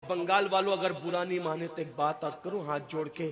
بنگال والوں اگر برا نہیں مانے تو ایک بات عرض کروں ہاتھ جوڑ کے،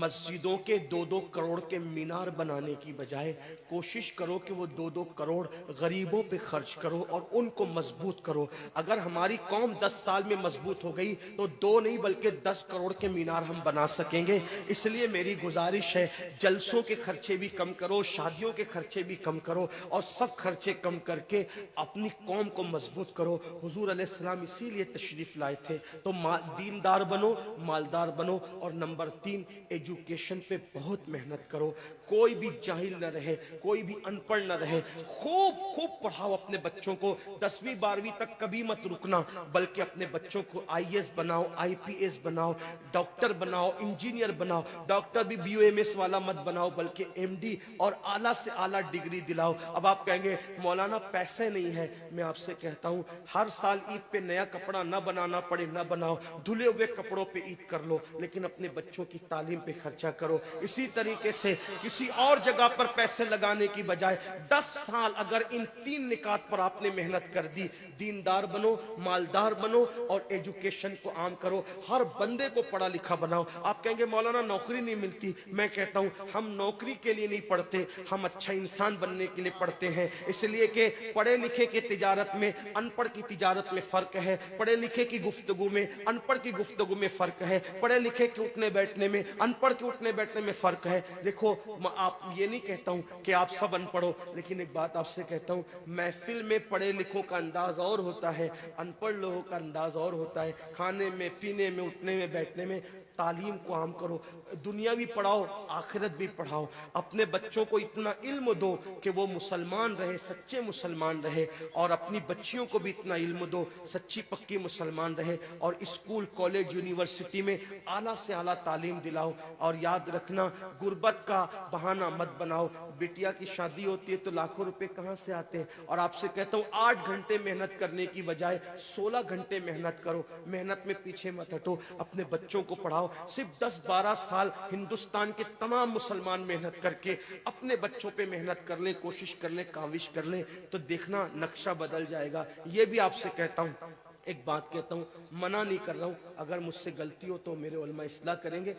مسجدوں کے 2-2 کروڑ کے مینار بنانے کی بجائے کوشش کرو کہ وہ 2-2 کروڑ غریبوں پہ خرچ کرو اور ان کو مضبوط کرو۔ اگر ہماری قوم 10 سال میں مضبوط ہو گئی تو 2 نہیں بلکہ 10 کروڑ کے مینار ہم بنا سکیں گے۔ اس لیے میری گزارش ہے جلسوں کے خرچے بھی کم کرو، شادیوں کے خرچے بھی کم کرو، اور سب خرچے کم کر کے اپنی قوم کو مضبوط کرو۔ حضور علیہ السلام اسی لیے تشریف لائے تھے۔ تو دیندار بنو، مالدار بنو، اور نمبر 3 ایجوکیشن پہ بہت محنت کرو۔ کوئی بھی جاہل نہ رہے، کوئی بھی ان پڑھ نہ رہے، خوب پڑھاؤ اپنے بچوں کو۔ 10ویں 12ویں تک کبھی مت رکنا، بلکہ اپنے بچوں کو IAS بناؤ، IPS بناؤ، ڈاکٹر بناؤ، انجینئر بناؤ۔ ڈاکٹر بھی BUMS والا مت بناؤ بلکہ MD اور اعلیٰ سے اعلیٰ ڈگری دلاؤ۔ اب آپ کہیں گے مولانا پیسے نہیں ہے، میں آپ سے کہتا ہوں ہر سال عید پہ نیا کپڑا نہ بنانا پڑے نہ بناؤ، دھلے ہوئے کپڑوں پہ عید کر لو، لیکن اپنے بچوں کی تعلیم پہ خرچہ کرو۔ اسی طریقے سے کسی اور جگہ پر پیسے لگانے کی بجائے 10 سال اگر ان 3 نکات پر آپ نے محنت کر دی، دیندار بنو، مالدار بنو اور ایجوکیشن کو عام کرو، ہر بندے کو پڑھا لکھا بناؤ۔ آپ کہیں گے مولانا نوکری نہیں ملتی، میں کہتا ہوں ہم نوکری کے لیے نہیں پڑھتے، ہم اچھا انسان بننے کے لیے پڑھتے ہیں۔ اس لیے کہ پڑھے لکھے کی تجارت میں ان پڑھ کی تجارت میں فرق ہے، پڑھے لکھے کی گفتگو میں ان پڑھ کی گفتگو میں فرق ہے، پڑھے لکھے کے اٹھنے بیٹھنے میں ان پڑھ کے اٹھنے بیٹھنے میں فرق ہے۔ دیکھو آپ یہ نہیں کہتا ہوں کہ آپ سب ان پڑھو، لیکن ایک بات آپ سے کہتا ہوں، محفل میں پڑھے لکھوں کا انداز اور ہوتا ہے، ان پڑھ لوگوں کا انداز اور ہوتا ہے۔ کھانے میں، پینے میں، اٹھنے میں، بیٹھنے میں تعلیم کو عام کرو، دنیا بھی پڑھاؤ، آخرت بھی پڑھاؤ۔ اپنے بچوں کو اتنا علم دو کہ وہ مسلمان رہے، سچے مسلمان رہے، اور اپنی بچیوں کو بھی اتنا علم دو سچی پکی مسلمان رہے، اور اسکول، کالج، یونیورسٹی میں اعلیٰ سے اعلیٰ تعلیم دلاؤ۔ اور یاد رکھنا غربت کا بہانہ مت بناؤ۔ بیٹیا کی شادی ہوتی ہے تو لاکھوں روپے کہاں سے آتے ہیں، اور آپ سے کہتا ہوں 8 گھنٹے محنت کرنے کی بجائے 16 گھنٹے محنت کرو، محنت میں پیچھے مت ہٹو، اپنے بچوں کو پڑھاؤ۔ صرف 10-12 سال ہندوستان کے تمام مسلمان محنت کر کے اپنے بچوں پہ محنت کر لیں، کوشش کر لیں، کاوش کر لیں، تو دیکھنا نقشہ بدل جائے گا۔ یہ بھی آپ سے کہتا ہوں، ایک بات کہتا ہوں، منع نہیں کر رہا ہوں، اگر مجھ سے غلطی ہو تو میرے علماء اصلاح کریں گے،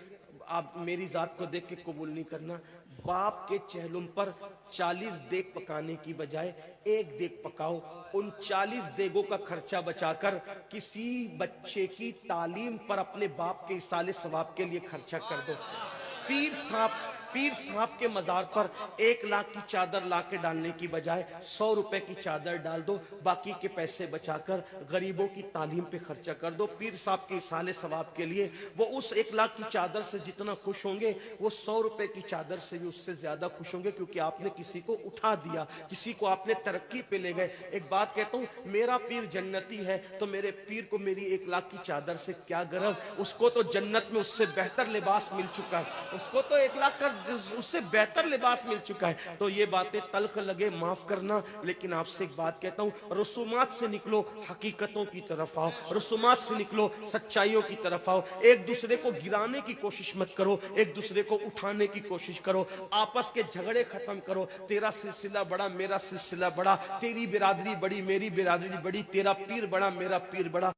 آپ میری ذات کو دیکھ کے قبول نہیں کرنا۔ باپ کے چہلم پر 40 دیگ پکانے کی بجائے 1 دیگ پکاؤ، ان 40 دیگوں کا خرچہ بچا کر کسی بچے کی تعلیم پر اپنے باپ کے ایصال ثواب کے لیے خرچہ کر دو۔ پیر صاحب کے مزار پر 1 لاکھ کی چادر لا کے ڈالنے کی بجائے 100 روپے کی چادر ڈال دو، باقی کے پیسے بچا کر غریبوں کی تعلیم پہ خرچہ کر دو۔ پیر صاحب کے ایصال ثواب کے لیے وہ اس 1 لاکھ کی چادر سے جتنا خوش ہوں گے، وہ 100 روپے کی چادر سے بھی اس سے زیادہ خوش ہوں گے، کیونکہ آپ نے کسی کو اٹھا دیا، کسی کو آپ نے ترقی پہ لے گئے۔ ایک بات کہتا ہوں، میرا پیر جنتی ہے تو میرے پیر کو میری 1 لاکھ کی چادر سے کیا غرض، اس کو تو جنت میں اس سے بہتر لباس مل چکا ہے، اس کو تو 1 لاکھ کا اس سے بہتر لباس مل چکا ہے۔ تو یہ باتیں تلخ لگے معاف کرنا، لیکن آپ سے ایک بات کہتا ہوں، رسومات سے نکلو، حقیقتوں کی طرف آؤ، رسومات سے نکلو، سچائیوں کی طرف آؤ۔ ایک دوسرے کو گرانے کی کوشش مت کرو، ایک دوسرے کو اٹھانے کی کوشش کرو، آپس کے جھگڑے ختم کرو۔ تیرا سلسلہ بڑا، میرا سلسلہ بڑا، تیری برادری بڑی، میری برادری بڑی، تیرا پیر بڑا، میرا پیر بڑا۔